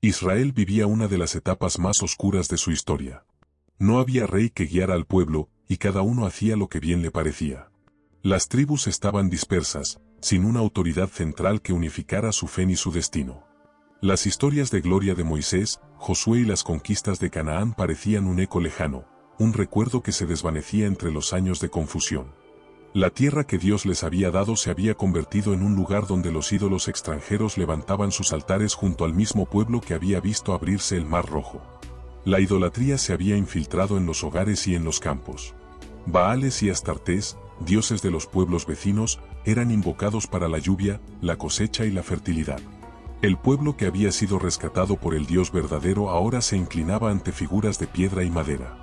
Israel vivía una de las etapas más oscuras de su historia. No había rey que guiara al pueblo, y cada uno hacía lo que bien le parecía. Las tribus estaban dispersas, sin una autoridad central que unificara su fe ni su destino. Las historias de gloria de Moisés, Josué y las conquistas de Canaán parecían un eco lejano, un recuerdo que se desvanecía entre los años de confusión. La tierra que Dios les había dado se había convertido en un lugar donde los ídolos extranjeros levantaban sus altares junto al mismo pueblo que había visto abrirse el Mar Rojo. La idolatría se había infiltrado en los hogares y en los campos. Baales y Astartés, dioses de los pueblos vecinos, eran invocados para la lluvia, la cosecha y la fertilidad. El pueblo que había sido rescatado por el Dios verdadero ahora se inclinaba ante figuras de piedra y madera.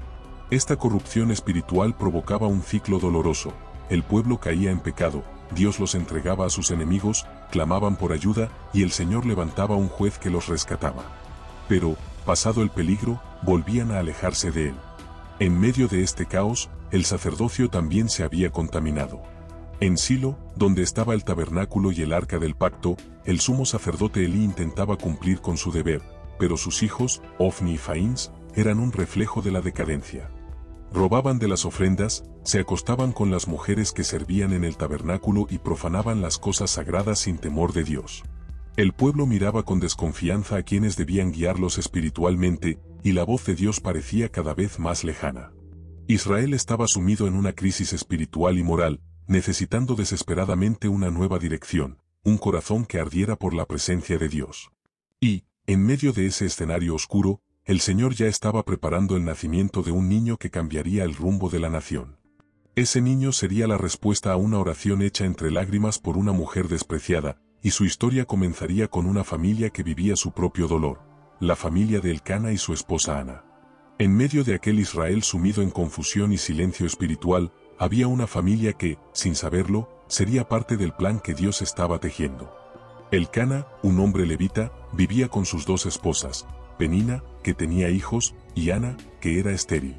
Esta corrupción espiritual provocaba un ciclo doloroso. El pueblo caía en pecado, Dios los entregaba a sus enemigos, clamaban por ayuda, y el Señor levantaba un juez que los rescataba. Pero, pasado el peligro, volvían a alejarse de él. En medio de este caos, el sacerdocio también se había contaminado. En Silo, donde estaba el tabernáculo y el arca del pacto, el sumo sacerdote Elí intentaba cumplir con su deber, pero sus hijos, Ofni y Faíns, eran un reflejo de la decadencia. Robaban de las ofrendas, se acostaban con las mujeres que servían en el tabernáculo y profanaban las cosas sagradas sin temor de Dios. El pueblo miraba con desconfianza a quienes debían guiarlos espiritualmente, y la voz de Dios parecía cada vez más lejana. Israel estaba sumido en una crisis espiritual y moral, necesitando desesperadamente una nueva dirección, un corazón que ardiera por la presencia de Dios. Y, en medio de ese escenario oscuro, el Señor ya estaba preparando el nacimiento de un niño que cambiaría el rumbo de la nación. Ese niño sería la respuesta a una oración hecha entre lágrimas por una mujer despreciada, y su historia comenzaría con una familia que vivía su propio dolor, la familia de Elcana y su esposa Ana. En medio de aquel Israel sumido en confusión y silencio espiritual, había una familia que, sin saberlo, sería parte del plan que Dios estaba tejiendo. Elcana, un hombre levita, vivía con sus dos esposas, Penina, que tenía hijos, y Ana, que era estéril.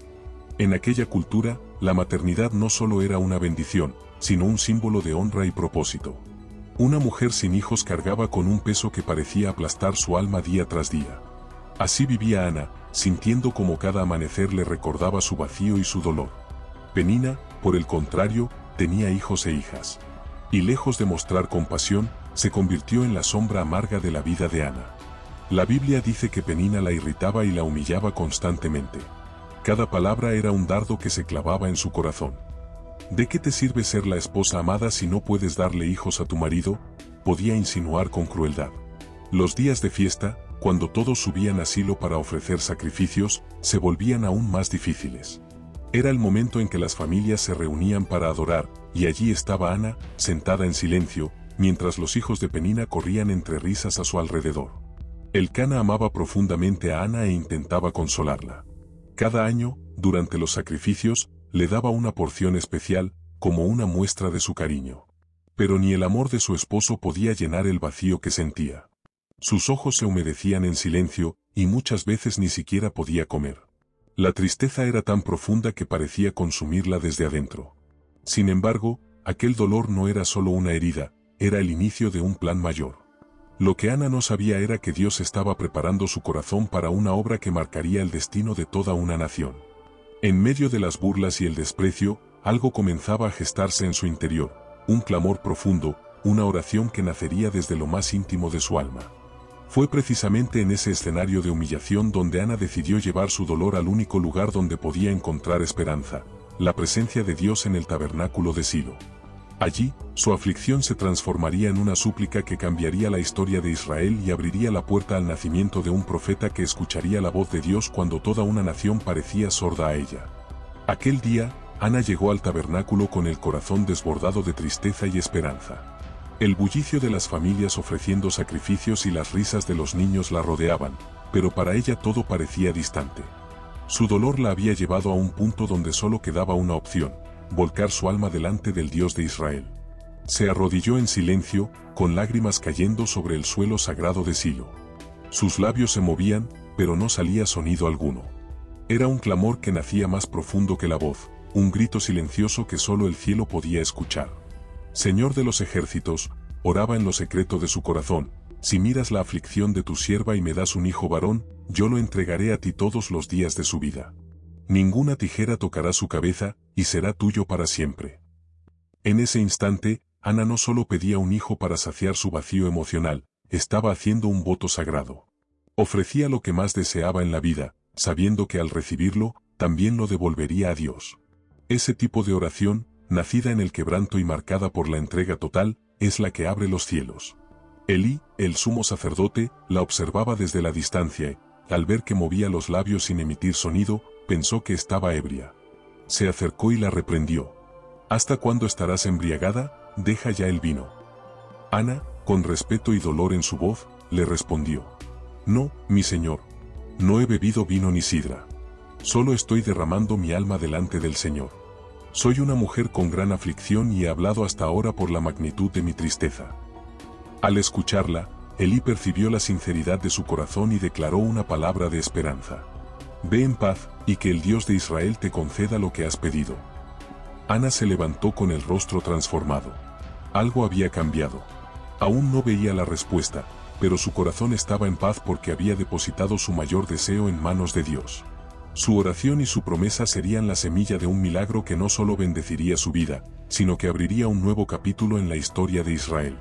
En aquella cultura, la maternidad no solo era una bendición, sino un símbolo de honra y propósito. Una mujer sin hijos cargaba con un peso que parecía aplastar su alma día tras día. Así vivía Ana, sintiendo como cada amanecer le recordaba su vacío y su dolor. Penina, por el contrario, tenía hijos e hijas. Y lejos de mostrar compasión, se convirtió en la sombra amarga de la vida de Ana. La Biblia dice que Penina la irritaba y la humillaba constantemente. Cada palabra era un dardo que se clavaba en su corazón. ¿De qué te sirve ser la esposa amada si no puedes darle hijos a tu marido?, podía insinuar con crueldad. Los días de fiesta, cuando todos subían a Silo para ofrecer sacrificios, se volvían aún más difíciles. Era el momento en que las familias se reunían para adorar, y allí estaba Ana, sentada en silencio, mientras los hijos de Penina corrían entre risas a su alrededor. Elcana amaba profundamente a Ana e intentaba consolarla. Cada año, durante los sacrificios, le daba una porción especial, como una muestra de su cariño. Pero ni el amor de su esposo podía llenar el vacío que sentía. Sus ojos se humedecían en silencio, y muchas veces ni siquiera podía comer. La tristeza era tan profunda que parecía consumirla desde adentro. Sin embargo, aquel dolor no era solo una herida, era el inicio de un plan mayor. Lo que Ana no sabía era que Dios estaba preparando su corazón para una obra que marcaría el destino de toda una nación. En medio de las burlas y el desprecio, algo comenzaba a gestarse en su interior, un clamor profundo, una oración que nacería desde lo más íntimo de su alma. Fue precisamente en ese escenario de humillación donde Ana decidió llevar su dolor al único lugar donde podía encontrar esperanza, la presencia de Dios en el tabernáculo de Silo. Allí, su aflicción se transformaría en una súplica que cambiaría la historia de Israel y abriría la puerta al nacimiento de un profeta que escucharía la voz de Dios cuando toda una nación parecía sorda a ella. Aquel día, Ana llegó al tabernáculo con el corazón desbordado de tristeza y esperanza. El bullicio de las familias ofreciendo sacrificios y las risas de los niños la rodeaban, pero para ella todo parecía distante. Su dolor la había llevado a un punto donde solo quedaba una opción: volcar su alma delante del Dios de Israel. Se arrodilló en silencio, con lágrimas cayendo sobre el suelo sagrado de Silo. Sus labios se movían, pero no salía sonido alguno. Era un clamor que nacía más profundo que la voz, un grito silencioso que solo el cielo podía escuchar. Señor de los ejércitos, oraba en lo secreto de su corazón, si miras la aflicción de tu sierva y me das un hijo varón, yo lo entregaré a ti todos los días de su vida. Ninguna tijera tocará su cabeza, y será tuyo para siempre. En ese instante, Ana no solo pedía un hijo para saciar su vacío emocional, estaba haciendo un voto sagrado. Ofrecía lo que más deseaba en la vida, sabiendo que al recibirlo, también lo devolvería a Dios. Ese tipo de oración, nacida en el quebranto y marcada por la entrega total, es la que abre los cielos. Elí, el sumo sacerdote, la observaba desde la distancia y, al ver que movía los labios sin emitir sonido, pensó que estaba ebria. Se acercó y la reprendió. ¿Hasta cuándo estarás embriagada? Deja ya el vino. Ana, con respeto y dolor en su voz, le respondió. No, mi señor. No he bebido vino ni sidra. Solo estoy derramando mi alma delante del Señor. Soy una mujer con gran aflicción y he hablado hasta ahora por la magnitud de mi tristeza. Al escucharla, Elí percibió la sinceridad de su corazón y declaró una palabra de esperanza. Ve en paz, y que el Dios de Israel te conceda lo que has pedido. Ana se levantó con el rostro transformado. Algo había cambiado. Aún no veía la respuesta, pero su corazón estaba en paz porque había depositado su mayor deseo en manos de Dios. Su oración y su promesa serían la semilla de un milagro que no solo bendeciría su vida, sino que abriría un nuevo capítulo en la historia de Israel.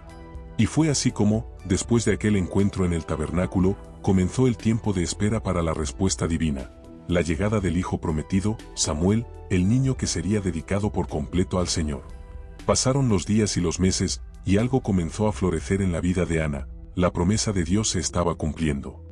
Y fue así como, después de aquel encuentro en el tabernáculo, comenzó el tiempo de espera para la respuesta divina, la llegada del hijo prometido, Samuel, el niño que sería dedicado por completo al Señor. Pasaron los días y los meses, y algo comenzó a florecer en la vida de Ana, la promesa de Dios se estaba cumpliendo.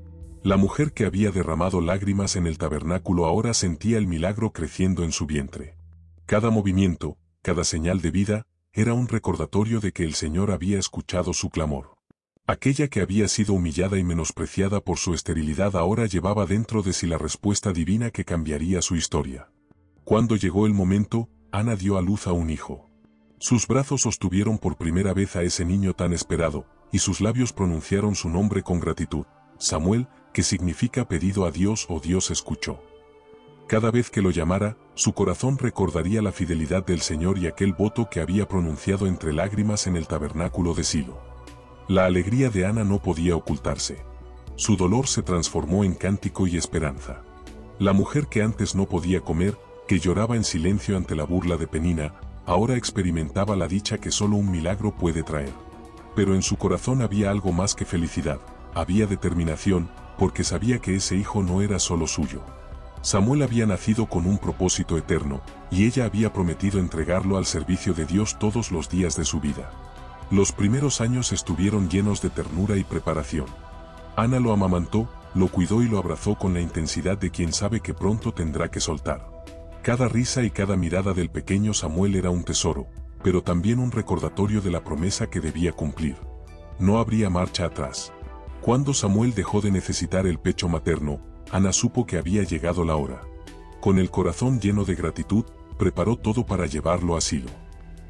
La mujer que había derramado lágrimas en el tabernáculo ahora sentía el milagro creciendo en su vientre. Cada movimiento, cada señal de vida, era un recordatorio de que el Señor había escuchado su clamor. Aquella que había sido humillada y menospreciada por su esterilidad ahora llevaba dentro de sí la respuesta divina que cambiaría su historia. Cuando llegó el momento, Ana dio a luz a un hijo. Sus brazos sostuvieron por primera vez a ese niño tan esperado, y sus labios pronunciaron su nombre con gratitud, Samuel, que significa pedido a Dios o Dios escuchó. Cada vez que lo llamara, su corazón recordaría la fidelidad del Señor y aquel voto que había pronunciado entre lágrimas en el tabernáculo de Silo. La alegría de Ana no podía ocultarse. Su dolor se transformó en cántico y esperanza. La mujer que antes no podía comer, que lloraba en silencio ante la burla de Penina, ahora experimentaba la dicha que solo un milagro puede traer. Pero en su corazón había algo más que felicidad, había determinación, porque sabía que ese hijo no era solo suyo. Samuel había nacido con un propósito eterno, y ella había prometido entregarlo al servicio de Dios todos los días de su vida. Los primeros años estuvieron llenos de ternura y preparación. Ana lo amamantó, lo cuidó y lo abrazó con la intensidad de quien sabe que pronto tendrá que soltar. Cada risa y cada mirada del pequeño Samuel era un tesoro, pero también un recordatorio de la promesa que debía cumplir. No habría marcha atrás. Cuando Samuel dejó de necesitar el pecho materno, Ana supo que había llegado la hora. Con el corazón lleno de gratitud, preparó todo para llevarlo a Silo.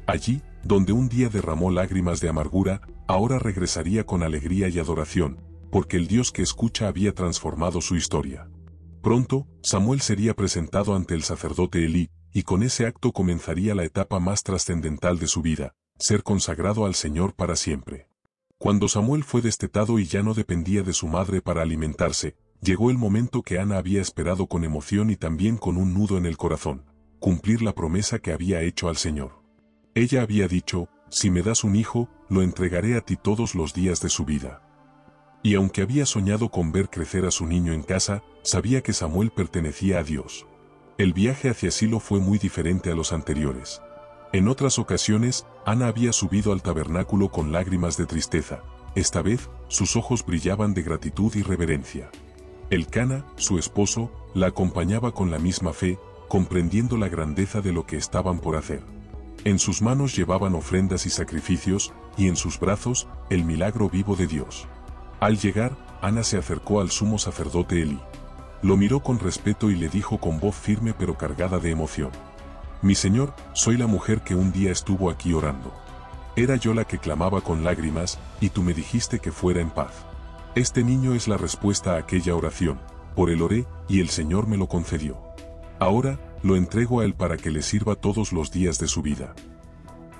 Allí, donde un día derramó lágrimas de amargura, ahora regresaría con alegría y adoración, porque el Dios que escucha había transformado su historia. Pronto, Samuel sería presentado ante el sacerdote Elí, y con ese acto comenzaría la etapa más trascendental de su vida, ser consagrado al Señor para siempre. Cuando Samuel fue destetado y ya no dependía de su madre para alimentarse, llegó el momento que Ana había esperado con emoción y también con un nudo en el corazón, cumplir la promesa que había hecho al Señor. Ella había dicho, si me das un hijo, lo entregaré a ti todos los días de su vida. Y aunque había soñado con ver crecer a su niño en casa, sabía que Samuel pertenecía a Dios. El viaje hacia Silo fue muy diferente a los anteriores. En otras ocasiones, Ana había subido al tabernáculo con lágrimas de tristeza. Esta vez, sus ojos brillaban de gratitud y reverencia. Elcana, su esposo, la acompañaba con la misma fe, comprendiendo la grandeza de lo que estaban por hacer. En sus manos llevaban ofrendas y sacrificios, y en sus brazos, el milagro vivo de Dios. Al llegar, Ana se acercó al sumo sacerdote Elí. Lo miró con respeto y le dijo con voz firme pero cargada de emoción. Mi señor, soy la mujer que un día estuvo aquí orando. Era yo la que clamaba con lágrimas, y tú me dijiste que fuera en paz. Este niño es la respuesta a aquella oración, por él oré, y el Señor me lo concedió. Ahora, lo entrego a él para que le sirva todos los días de su vida.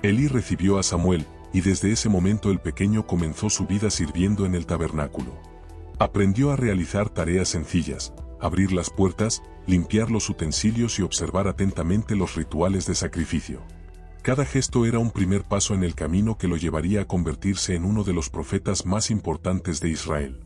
Elí recibió a Samuel, y desde ese momento el pequeño comenzó su vida sirviendo en el tabernáculo. Aprendió a realizar tareas sencillas, abrir las puertas, limpiar los utensilios y observar atentamente los rituales de sacrificio. Cada gesto era un primer paso en el camino que lo llevaría a convertirse en uno de los profetas más importantes de Israel.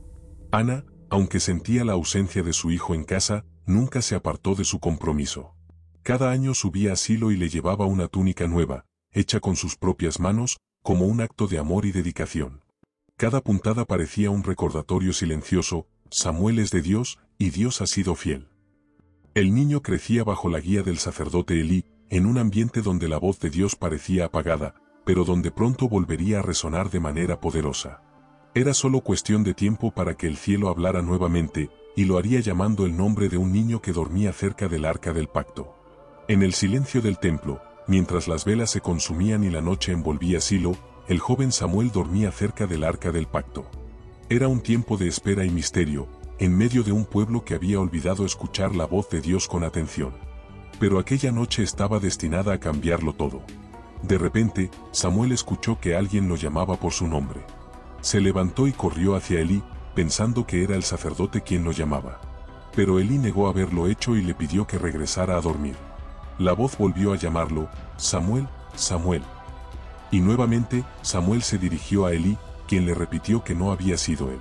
Ana, aunque sentía la ausencia de su hijo en casa, nunca se apartó de su compromiso. Cada año subía a Silo y le llevaba una túnica nueva, hecha con sus propias manos, como un acto de amor y dedicación. Cada puntada parecía un recordatorio silencioso: Samuel es de Dios, y Dios ha sido fiel. El niño crecía bajo la guía del sacerdote Elí, en un ambiente donde la voz de Dios parecía apagada, pero donde pronto volvería a resonar de manera poderosa. Era solo cuestión de tiempo para que el cielo hablara nuevamente, y lo haría llamando el nombre de un niño que dormía cerca del arca del pacto. En el silencio del templo, mientras las velas se consumían y la noche envolvía Silo, el joven Samuel dormía cerca del arca del pacto. Era un tiempo de espera y misterio, en medio de un pueblo que había olvidado escuchar la voz de Dios con atención. Pero aquella noche estaba destinada a cambiarlo todo. De repente, Samuel escuchó que alguien lo llamaba por su nombre. Se levantó y corrió hacia Elí, pensando que era el sacerdote quien lo llamaba. Pero Elí negó haberlo hecho y le pidió que regresara a dormir. La voz volvió a llamarlo: Samuel, Samuel. Y nuevamente, Samuel se dirigió a Elí, quien le repitió que no había sido él.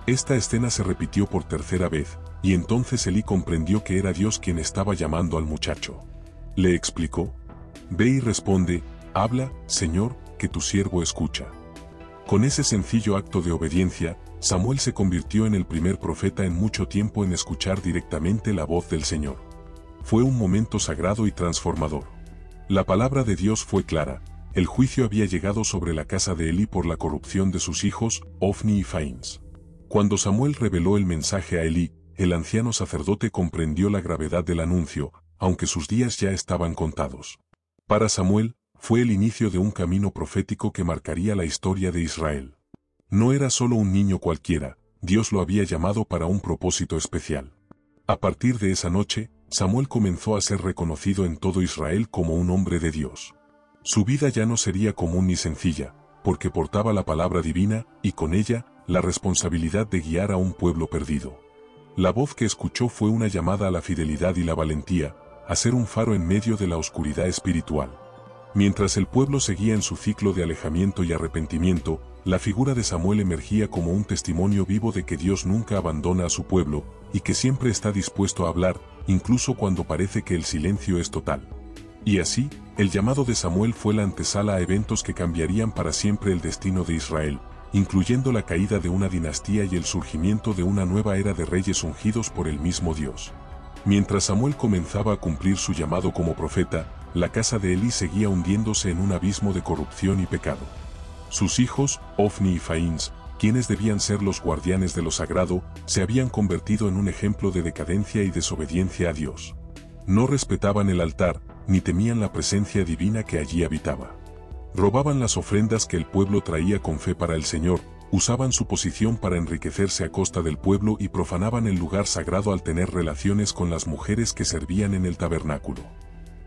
Esta escena se repitió por tercera vez, y entonces Elí comprendió que era Dios quien estaba llamando al muchacho. Le explicó: Ve y responde: habla, Señor, que tu siervo escucha. Con ese sencillo acto de obediencia, Samuel se convirtió en el primer profeta en mucho tiempo en escuchar directamente la voz del Señor. Fue un momento sagrado y transformador. La palabra de Dios fue clara: el juicio había llegado sobre la casa de Elí por la corrupción de sus hijos, Ofni y Faíns. Cuando Samuel reveló el mensaje a Elí, el anciano sacerdote comprendió la gravedad del anuncio, aunque sus días ya estaban contados. Para Samuel, fue el inicio de un camino profético que marcaría la historia de Israel. No era solo un niño cualquiera, Dios lo había llamado para un propósito especial. A partir de esa noche, Samuel comenzó a ser reconocido en todo Israel como un hombre de Dios. Su vida ya no sería común ni sencilla, porque portaba la palabra divina, y con ella, la responsabilidad de guiar a un pueblo perdido. La voz que escuchó fue una llamada a la fidelidad y la valentía, a ser un faro en medio de la oscuridad espiritual. Mientras el pueblo seguía en su ciclo de alejamiento y arrepentimiento, la figura de Samuel emergía como un testimonio vivo de que Dios nunca abandona a su pueblo, y que siempre está dispuesto a hablar, incluso cuando parece que el silencio es total. Y así, el llamado de Samuel fue la antesala a eventos que cambiarían para siempre el destino de Israel, incluyendo la caída de una dinastía y el surgimiento de una nueva era de reyes ungidos por el mismo Dios. Mientras Samuel comenzaba a cumplir su llamado como profeta, la casa de Elí seguía hundiéndose en un abismo de corrupción y pecado. Sus hijos, Ofni y Faíns, quienes debían ser los guardianes de lo sagrado, se habían convertido en un ejemplo de decadencia y desobediencia a Dios. No respetaban el altar, ni temían la presencia divina que allí habitaba. Robaban las ofrendas que el pueblo traía con fe para el Señor, usaban su posición para enriquecerse a costa del pueblo y profanaban el lugar sagrado al tener relaciones con las mujeres que servían en el tabernáculo.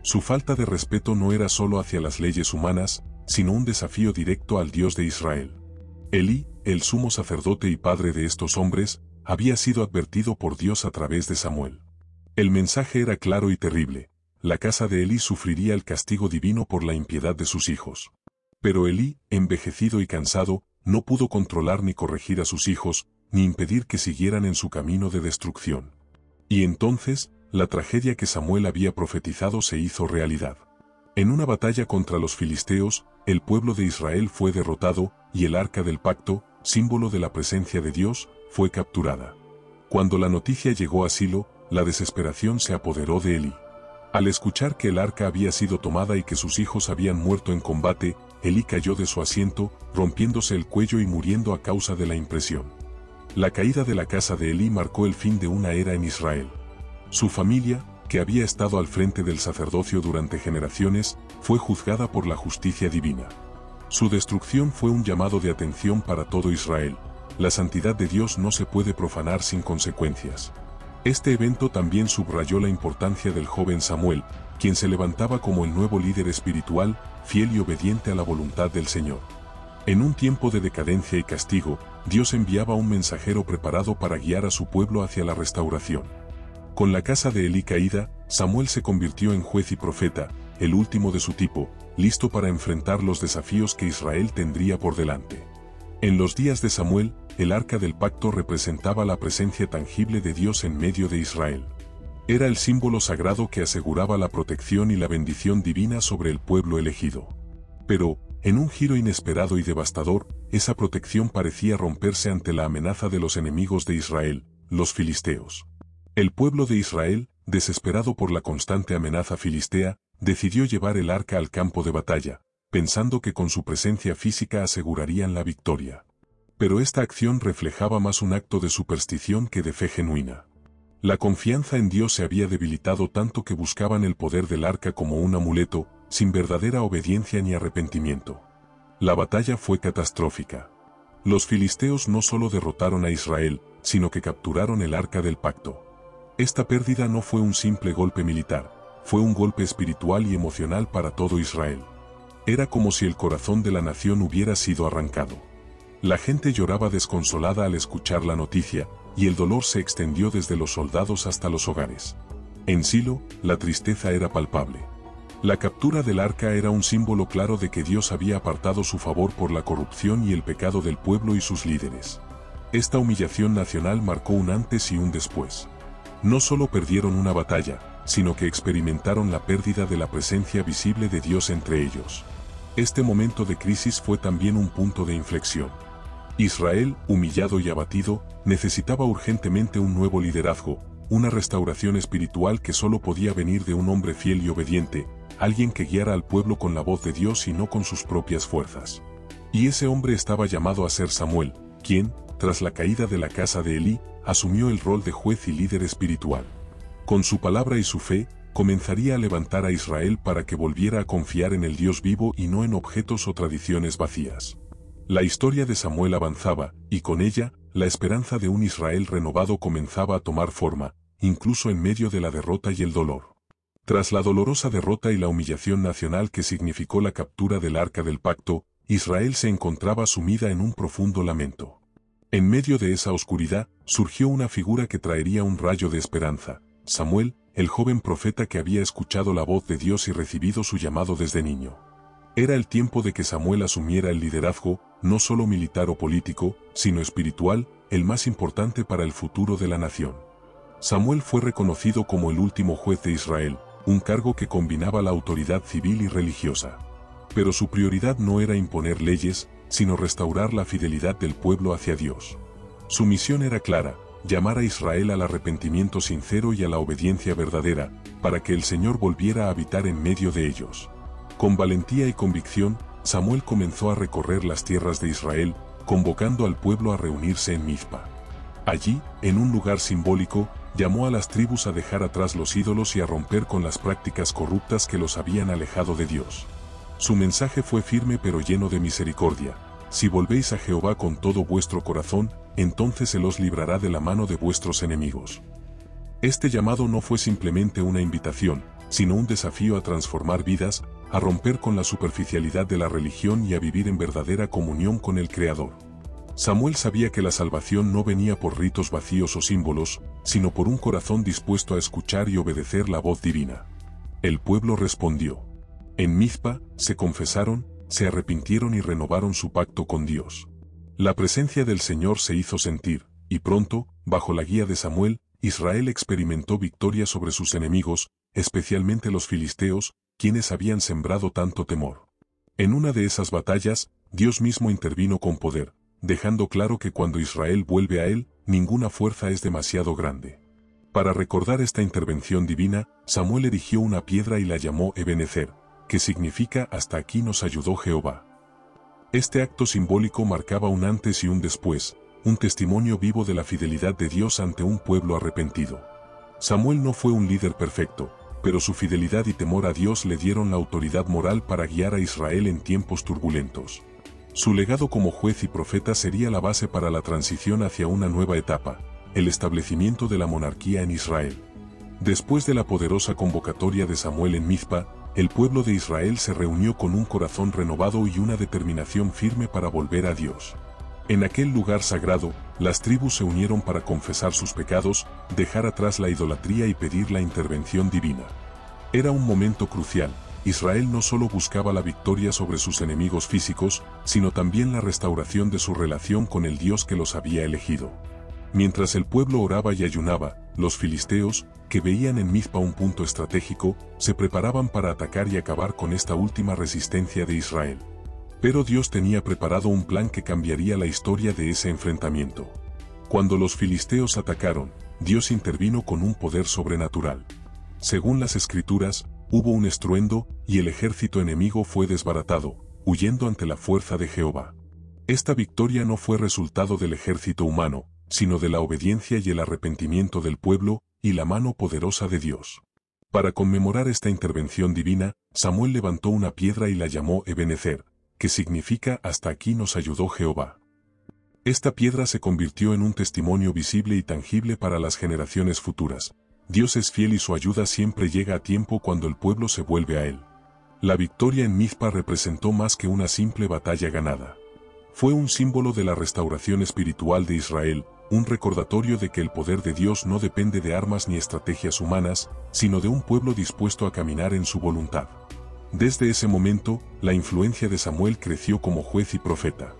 Su falta de respeto no era solo hacia las leyes humanas, sino un desafío directo al Dios de Israel. Elí, el sumo sacerdote y padre de estos hombres, había sido advertido por Dios a través de Samuel. El mensaje era claro y terrible: la casa de Elí sufriría el castigo divino por la impiedad de sus hijos. Pero Elí, envejecido y cansado, no pudo controlar ni corregir a sus hijos, ni impedir que siguieran en su camino de destrucción. Y entonces, la tragedia que Samuel había profetizado se hizo realidad. En una batalla contra los filisteos, el pueblo de Israel fue derrotado, y el arca del pacto, símbolo de la presencia de Dios, fue capturada. Cuando la noticia llegó a Silo, la desesperación se apoderó de Elí. Al escuchar que el arca había sido tomada y que sus hijos habían muerto en combate, Elí cayó de su asiento, rompiéndose el cuello y muriendo a causa de la impresión. La caída de la casa de Elí marcó el fin de una era en Israel. Su familia, que había estado al frente del sacerdocio durante generaciones, fue juzgada por la justicia divina. Su destrucción fue un llamado de atención para todo Israel. La santidad de Dios no se puede profanar sin consecuencias. Este evento también subrayó la importancia del joven Samuel, quien se levantaba como el nuevo líder espiritual, fiel y obediente a la voluntad del Señor. En un tiempo de decadencia y castigo, Dios enviaba un mensajero preparado para guiar a su pueblo hacia la restauración. Con la casa de Elí caída, Samuel se convirtió en juez y profeta, el último de su tipo, listo para enfrentar los desafíos que Israel tendría por delante. En los días de Samuel, el arca del pacto representaba la presencia tangible de Dios en medio de Israel. Era el símbolo sagrado que aseguraba la protección y la bendición divina sobre el pueblo elegido. Pero, en un giro inesperado y devastador, esa protección parecía romperse ante la amenaza de los enemigos de Israel, los filisteos. El pueblo de Israel, desesperado por la constante amenaza filistea, decidió llevar el arca al campo de batalla, pensando que con su presencia física asegurarían la victoria. Pero esta acción reflejaba más un acto de superstición que de fe genuina. La confianza en Dios se había debilitado tanto que buscaban el poder del arca como un amuleto, sin verdadera obediencia ni arrepentimiento. La batalla fue catastrófica. Los filisteos no solo derrotaron a Israel, sino que capturaron el arca del pacto. Esta pérdida no fue un simple golpe militar, fue un golpe espiritual y emocional para todo Israel. Era como si el corazón de la nación hubiera sido arrancado. La gente lloraba desconsolada al escuchar la noticia, y el dolor se extendió desde los soldados hasta los hogares. En Silo, la tristeza era palpable. La captura del arca era un símbolo claro de que Dios había apartado su favor por la corrupción y el pecado del pueblo y sus líderes. Esta humillación nacional marcó un antes y un después. No solo perdieron una batalla, sino que experimentaron la pérdida de la presencia visible de Dios entre ellos. Este momento de crisis fue también un punto de inflexión. Israel, humillado y abatido, necesitaba urgentemente un nuevo liderazgo, una restauración espiritual que solo podía venir de un hombre fiel y obediente, alguien que guiara al pueblo con la voz de Dios y no con sus propias fuerzas. Y ese hombre estaba llamado a ser Samuel, quien, tras la caída de la casa de Elí, asumió el rol de juez y líder espiritual. Con su palabra y su fe, comenzaría a levantar a Israel para que volviera a confiar en el Dios vivo y no en objetos o tradiciones vacías. La historia de Samuel avanzaba, y con ella, la esperanza de un Israel renovado comenzaba a tomar forma, incluso en medio de la derrota y el dolor. Tras la dolorosa derrota y la humillación nacional que significó la captura del arca del pacto, Israel se encontraba sumida en un profundo lamento. En medio de esa oscuridad, surgió una figura que traería un rayo de esperanza: Samuel, el joven profeta que había escuchado la voz de Dios y recibido su llamado desde niño. Era el tiempo de que Samuel asumiera el liderazgo, no solo militar o político, sino espiritual, el más importante para el futuro de la nación. Samuel fue reconocido como el último juez de Israel, un cargo que combinaba la autoridad civil y religiosa. Pero su prioridad no era imponer leyes, sino restaurar la fidelidad del pueblo hacia Dios. Su misión era clara: llamar a Israel al arrepentimiento sincero y a la obediencia verdadera, para que el Señor volviera a habitar en medio de ellos. Con valentía y convicción, Samuel comenzó a recorrer las tierras de Israel, convocando al pueblo a reunirse en Mizpa. Allí, en un lugar simbólico, llamó a las tribus a dejar atrás los ídolos y a romper con las prácticas corruptas que los habían alejado de Dios. Su mensaje fue firme pero lleno de misericordia: si volvéis a Jehová con todo vuestro corazón, entonces Él os librará de la mano de vuestros enemigos. Este llamado no fue simplemente una invitación, sino un desafío a transformar vidas, a romper con la superficialidad de la religión y a vivir en verdadera comunión con el Creador. Samuel sabía que la salvación no venía por ritos vacíos o símbolos, sino por un corazón dispuesto a escuchar y obedecer la voz divina. El pueblo respondió. En Mizpa, se confesaron, se arrepintieron y renovaron su pacto con Dios. La presencia del Señor se hizo sentir, y pronto, bajo la guía de Samuel, Israel experimentó victoria sobre sus enemigos, especialmente los filisteos, quienes habían sembrado tanto temor. En una de esas batallas, Dios mismo intervino con poder, dejando claro que cuando Israel vuelve a Él, ninguna fuerza es demasiado grande. Para recordar esta intervención divina, Samuel erigió una piedra y la llamó Ebenezer, que significa hasta aquí nos ayudó Jehová. Este acto simbólico marcaba un antes y un después, un testimonio vivo de la fidelidad de Dios ante un pueblo arrepentido. Samuel no fue un líder perfecto, pero su fidelidad y temor a Dios le dieron la autoridad moral para guiar a Israel en tiempos turbulentos. Su legado como juez y profeta sería la base para la transición hacia una nueva etapa, el establecimiento de la monarquía en Israel. Después de la poderosa convocatoria de Samuel en Mizpa, el pueblo de Israel se reunió con un corazón renovado y una determinación firme para volver a Dios. En aquel lugar sagrado, las tribus se unieron para confesar sus pecados, dejar atrás la idolatría y pedir la intervención divina. Era un momento crucial. Israel no solo buscaba la victoria sobre sus enemigos físicos, sino también la restauración de su relación con el Dios que los había elegido. Mientras el pueblo oraba y ayunaba, los filisteos, que veían en Mizpa un punto estratégico, se preparaban para atacar y acabar con esta última resistencia de Israel. Pero Dios tenía preparado un plan que cambiaría la historia de ese enfrentamiento. Cuando los filisteos atacaron, Dios intervino con un poder sobrenatural. Según las Escrituras, hubo un estruendo, y el ejército enemigo fue desbaratado, huyendo ante la fuerza de Jehová. Esta victoria no fue resultado del ejército humano, sino de la obediencia y el arrepentimiento del pueblo, y la mano poderosa de Dios. Para conmemorar esta intervención divina, Samuel levantó una piedra y la llamó Ebenezer, que significa hasta aquí nos ayudó Jehová. Esta piedra se convirtió en un testimonio visible y tangible para las generaciones futuras. Dios es fiel y su ayuda siempre llega a tiempo cuando el pueblo se vuelve a Él. La victoria en Mizpa representó más que una simple batalla ganada. Fue un símbolo de la restauración espiritual de Israel, un recordatorio de que el poder de Dios no depende de armas ni estrategias humanas, sino de un pueblo dispuesto a caminar en su voluntad. Desde ese momento, la influencia de Samuel creció como juez y profeta.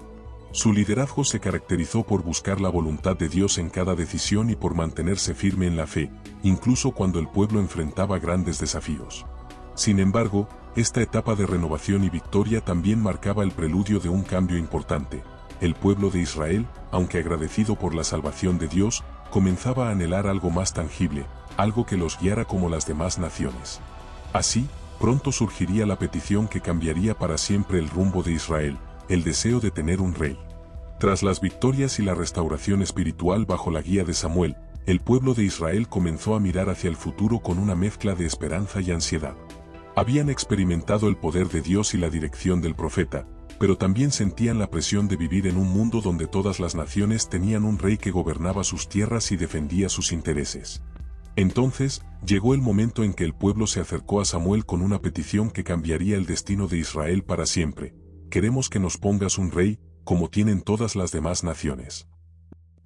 Su liderazgo se caracterizó por buscar la voluntad de Dios en cada decisión y por mantenerse firme en la fe, incluso cuando el pueblo enfrentaba grandes desafíos. Sin embargo, esta etapa de renovación y victoria también marcaba el preludio de un cambio importante. El pueblo de Israel, aunque agradecido por la salvación de Dios, comenzaba a anhelar algo más tangible, algo que los guiara como las demás naciones. Así, pronto surgiría la petición que cambiaría para siempre el rumbo de Israel, el deseo de tener un rey. Tras las victorias y la restauración espiritual bajo la guía de Samuel, el pueblo de Israel comenzó a mirar hacia el futuro con una mezcla de esperanza y ansiedad. Habían experimentado el poder de Dios y la dirección del profeta, pero también sentían la presión de vivir en un mundo donde todas las naciones tenían un rey que gobernaba sus tierras y defendía sus intereses. Entonces, llegó el momento en que el pueblo se acercó a Samuel con una petición que cambiaría el destino de Israel para siempre. Queremos que nos pongas un rey, como tienen todas las demás naciones.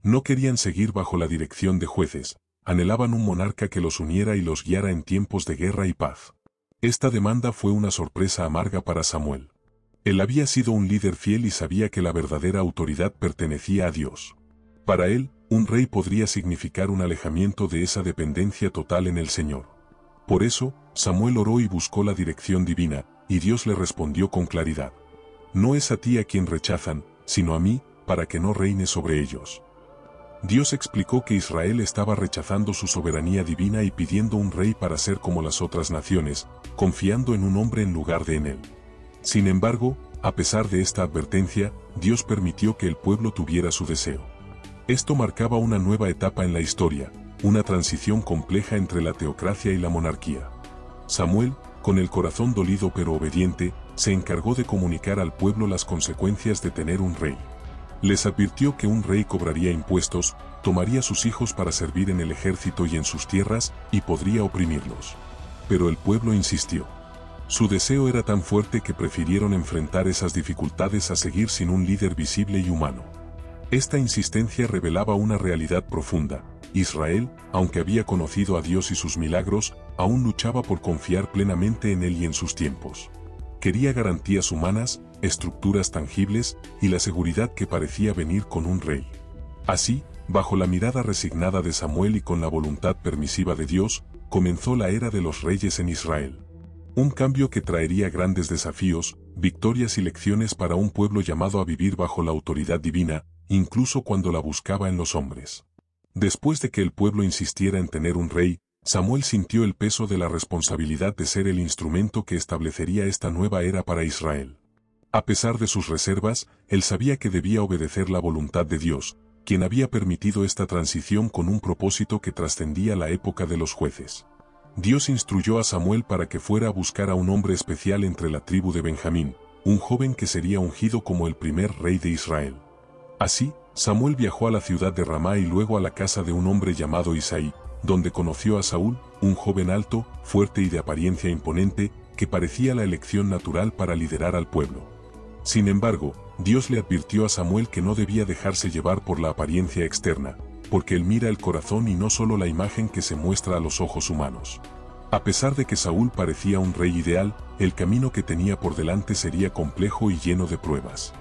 No querían seguir bajo la dirección de jueces, anhelaban un monarca que los uniera y los guiara en tiempos de guerra y paz. Esta demanda fue una sorpresa amarga para Samuel. Él había sido un líder fiel y sabía que la verdadera autoridad pertenecía a Dios. Para él, un rey podría significar un alejamiento de esa dependencia total en el Señor. Por eso, Samuel oró y buscó la dirección divina, y Dios le respondió con claridad. No es a ti a quien rechazan, sino a mí, para que no reine sobre ellos. Dios explicó que Israel estaba rechazando su soberanía divina y pidiendo un rey para ser como las otras naciones, confiando en un hombre en lugar de en él. Sin embargo, a pesar de esta advertencia, Dios permitió que el pueblo tuviera su deseo. Esto marcaba una nueva etapa en la historia, una transición compleja entre la teocracia y la monarquía. Samuel, con el corazón dolido pero obediente, se encargó de comunicar al pueblo las consecuencias de tener un rey. Les advirtió que un rey cobraría impuestos, tomaría a sus hijos para servir en el ejército y en sus tierras, y podría oprimirlos. Pero el pueblo insistió. Su deseo era tan fuerte que prefirieron enfrentar esas dificultades a seguir sin un líder visible y humano. Esta insistencia revelaba una realidad profunda. Israel, aunque había conocido a Dios y sus milagros, aún luchaba por confiar plenamente en Él y en sus tiempos. Quería garantías humanas, estructuras tangibles y la seguridad que parecía venir con un rey. Así, bajo la mirada resignada de Samuel y con la voluntad permisiva de Dios, comenzó la era de los reyes en Israel. Un cambio que traería grandes desafíos, victorias y lecciones para un pueblo llamado a vivir bajo la autoridad divina, incluso cuando la buscaba en los hombres. Después de que el pueblo insistiera en tener un rey, Samuel sintió el peso de la responsabilidad de ser el instrumento que establecería esta nueva era para Israel. A pesar de sus reservas, él sabía que debía obedecer la voluntad de Dios, quien había permitido esta transición con un propósito que trascendía la época de los jueces. Dios instruyó a Samuel para que fuera a buscar a un hombre especial entre la tribu de Benjamín, un joven que sería ungido como el primer rey de Israel. Así, Samuel viajó a la ciudad de Ramá y luego a la casa de un hombre llamado Isaí, donde conoció a Saúl, un joven alto, fuerte y de apariencia imponente, que parecía la elección natural para liderar al pueblo. Sin embargo, Dios le advirtió a Samuel que no debía dejarse llevar por la apariencia externa, porque Él mira el corazón y no solo la imagen que se muestra a los ojos humanos. A pesar de que Saúl parecía un rey ideal, el camino que tenía por delante sería complejo y lleno de pruebas.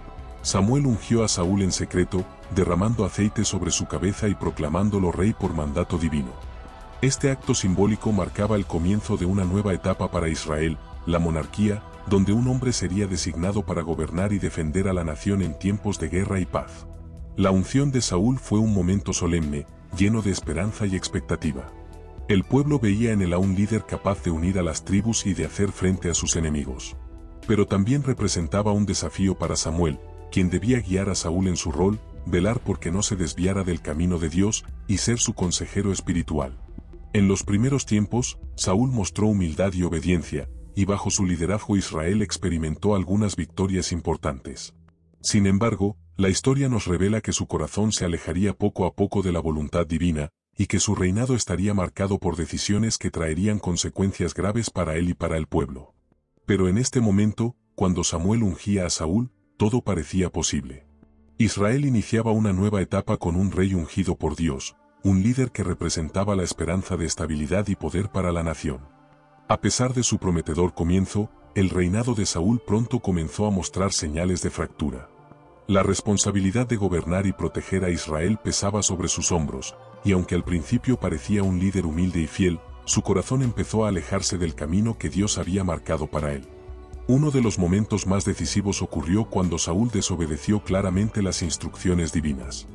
Samuel ungió a Saúl en secreto, derramando aceite sobre su cabeza y proclamándolo rey por mandato divino. Este acto simbólico marcaba el comienzo de una nueva etapa para Israel, la monarquía, donde un hombre sería designado para gobernar y defender a la nación en tiempos de guerra y paz. La unción de Saúl fue un momento solemne, lleno de esperanza y expectativa. El pueblo veía en él a un líder capaz de unir a las tribus y de hacer frente a sus enemigos. Pero también representaba un desafío para Samuel, quien debía guiar a Saúl en su rol, velar porque no se desviara del camino de Dios y ser su consejero espiritual. En los primeros tiempos, Saúl mostró humildad y obediencia, y bajo su liderazgo Israel experimentó algunas victorias importantes. Sin embargo, la historia nos revela que su corazón se alejaría poco a poco de la voluntad divina, y que su reinado estaría marcado por decisiones que traerían consecuencias graves para él y para el pueblo. Pero en este momento, cuando Samuel ungía a Saúl, todo parecía posible. Israel iniciaba una nueva etapa con un rey ungido por Dios, un líder que representaba la esperanza de estabilidad y poder para la nación. A pesar de su prometedor comienzo, el reinado de Saúl pronto comenzó a mostrar señales de fractura. La responsabilidad de gobernar y proteger a Israel pesaba sobre sus hombros, y aunque al principio parecía un líder humilde y fiel, su corazón empezó a alejarse del camino que Dios había marcado para él. Uno de los momentos más decisivos ocurrió cuando Saúl desobedeció claramente las instrucciones divinas.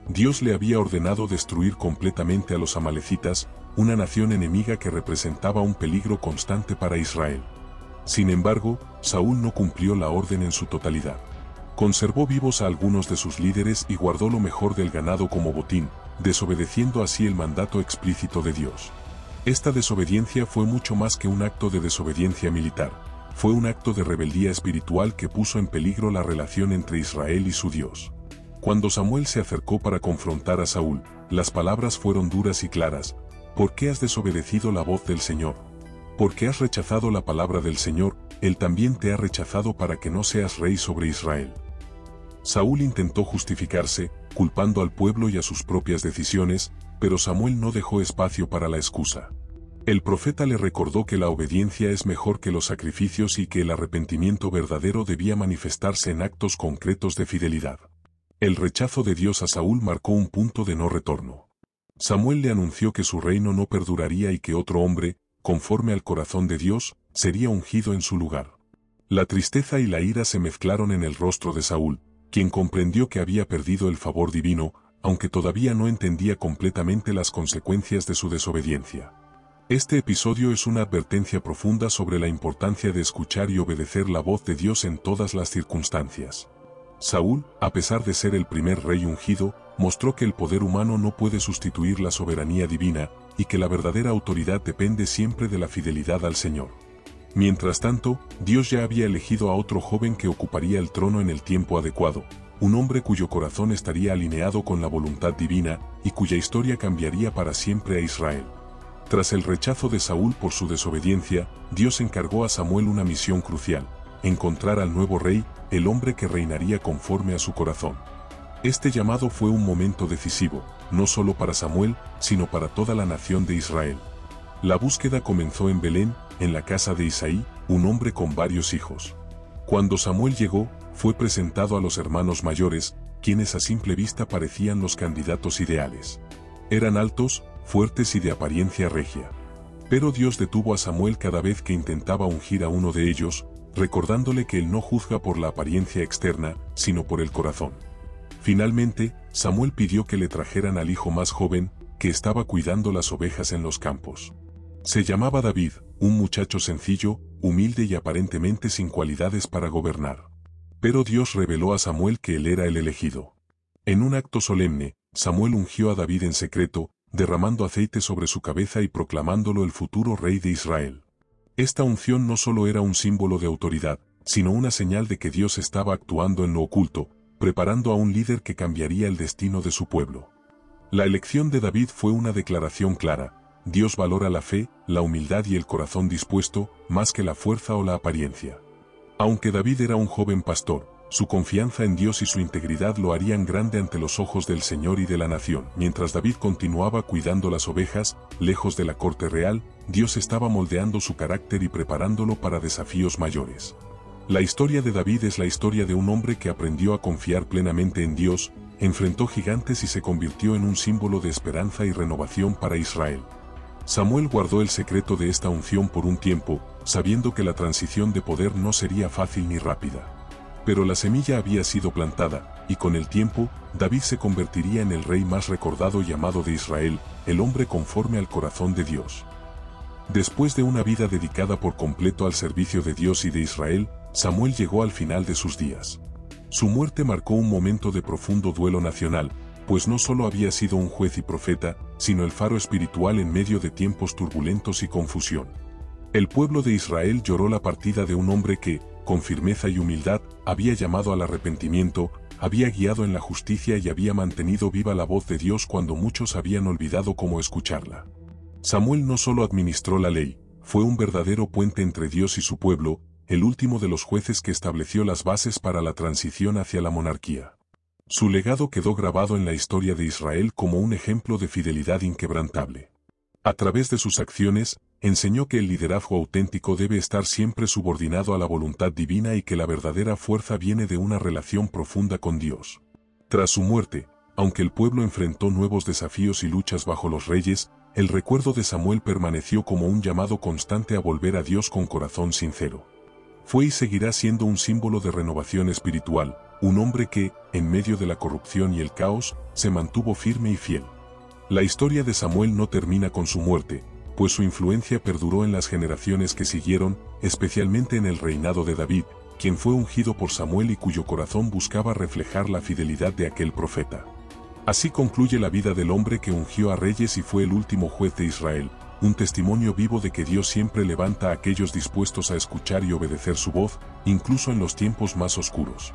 Dios le había ordenado destruir completamente a los amalecitas, una nación enemiga que representaba un peligro constante para Israel. Sin embargo, Saúl no cumplió la orden en su totalidad. Conservó vivos a algunos de sus líderes y guardó lo mejor del ganado como botín, desobedeciendo así el mandato explícito de Dios. Esta desobediencia fue mucho más que un acto de desobediencia militar, fue un acto de rebeldía espiritual que puso en peligro la relación entre Israel y su Dios. Cuando Samuel se acercó para confrontar a Saúl, las palabras fueron duras y claras: ¿por qué has desobedecido la voz del Señor? ¿Por qué has rechazado la palabra del Señor? Él también te ha rechazado para que no seas rey sobre Israel. Saúl intentó justificarse, culpando al pueblo y a sus propias decisiones, pero Samuel no dejó espacio para la excusa. El profeta le recordó que la obediencia es mejor que los sacrificios y que el arrepentimiento verdadero debía manifestarse en actos concretos de fidelidad. El rechazo de Dios a Saúl marcó un punto de no retorno. Samuel le anunció que su reino no perduraría y que otro hombre, conforme al corazón de Dios, sería ungido en su lugar. La tristeza y la ira se mezclaron en el rostro de Saúl, quien comprendió que había perdido el favor divino, aunque todavía no entendía completamente las consecuencias de su desobediencia. Este episodio es una advertencia profunda sobre la importancia de escuchar y obedecer la voz de Dios en todas las circunstancias. Saúl, a pesar de ser el primer rey ungido, mostró que el poder humano no puede sustituir la soberanía divina, y que la verdadera autoridad depende siempre de la fidelidad al Señor. Mientras tanto, Dios ya había elegido a otro joven que ocuparía el trono en el tiempo adecuado, un hombre cuyo corazón estaría alineado con la voluntad divina, y cuya historia cambiaría para siempre a Israel. Tras el rechazo de Saúl por su desobediencia, Dios encargó a Samuel una misión crucial: encontrar al nuevo rey, el hombre que reinaría conforme a su corazón. Este llamado fue un momento decisivo, no solo para Samuel, sino para toda la nación de Israel. La búsqueda comenzó en Belén, en la casa de Isaí, un hombre con varios hijos. Cuando Samuel llegó, fue presentado a los hermanos mayores, quienes a simple vista parecían los candidatos ideales. Eran altos, fuertes y de apariencia regia. Pero Dios detuvo a Samuel cada vez que intentaba ungir a uno de ellos, recordándole que Él no juzga por la apariencia externa, sino por el corazón. Finalmente, Samuel pidió que le trajeran al hijo más joven, que estaba cuidando las ovejas en los campos. Se llamaba David, un muchacho sencillo, humilde y aparentemente sin cualidades para gobernar. Pero Dios reveló a Samuel que él era el elegido. En un acto solemne, Samuel ungió a David en secreto, derramando aceite sobre su cabeza y proclamándolo el futuro rey de Israel. Esta unción no solo era un símbolo de autoridad, sino una señal de que Dios estaba actuando en lo oculto, preparando a un líder que cambiaría el destino de su pueblo. La elección de David fue una declaración clara: Dios valora la fe, la humildad y el corazón dispuesto, más que la fuerza o la apariencia. Aunque David era un joven pastor, su confianza en Dios y su integridad lo harían grande ante los ojos del Señor y de la nación. Mientras David continuaba cuidando las ovejas, lejos de la corte real, Dios estaba moldeando su carácter y preparándolo para desafíos mayores. La historia de David es la historia de un hombre que aprendió a confiar plenamente en Dios, enfrentó gigantes y se convirtió en un símbolo de esperanza y renovación para Israel. Samuel guardó el secreto de esta unción por un tiempo, sabiendo que la transición de poder no sería fácil ni rápida. Pero la semilla había sido plantada, y con el tiempo, David se convertiría en el rey más recordado y amado de Israel, el hombre conforme al corazón de Dios. Después de una vida dedicada por completo al servicio de Dios y de Israel, Samuel llegó al final de sus días. Su muerte marcó un momento de profundo duelo nacional, pues no solo había sido un juez y profeta, sino el faro espiritual en medio de tiempos turbulentos y confusión. El pueblo de Israel lloró la partida de un hombre que, con firmeza y humildad, había llamado al arrepentimiento, había guiado en la justicia y había mantenido viva la voz de Dios cuando muchos habían olvidado cómo escucharla. Samuel no solo administró la ley, fue un verdadero puente entre Dios y su pueblo, el último de los jueces que estableció las bases para la transición hacia la monarquía. Su legado quedó grabado en la historia de Israel como un ejemplo de fidelidad inquebrantable. A través de sus acciones, enseñó que el liderazgo auténtico debe estar siempre subordinado a la voluntad divina y que la verdadera fuerza viene de una relación profunda con Dios. Tras su muerte, aunque el pueblo enfrentó nuevos desafíos y luchas bajo los reyes, el recuerdo de Samuel permaneció como un llamado constante a volver a Dios con corazón sincero. Fue y seguirá siendo un símbolo de renovación espiritual, un hombre que, en medio de la corrupción y el caos, se mantuvo firme y fiel. La historia de Samuel no termina con su muerte, pues su influencia perduró en las generaciones que siguieron, especialmente en el reinado de David, quien fue ungido por Samuel y cuyo corazón buscaba reflejar la fidelidad de aquel profeta. Así concluye la vida del hombre que ungió a reyes y fue el último juez de Israel, un testimonio vivo de que Dios siempre levanta a aquellos dispuestos a escuchar y obedecer su voz, incluso en los tiempos más oscuros.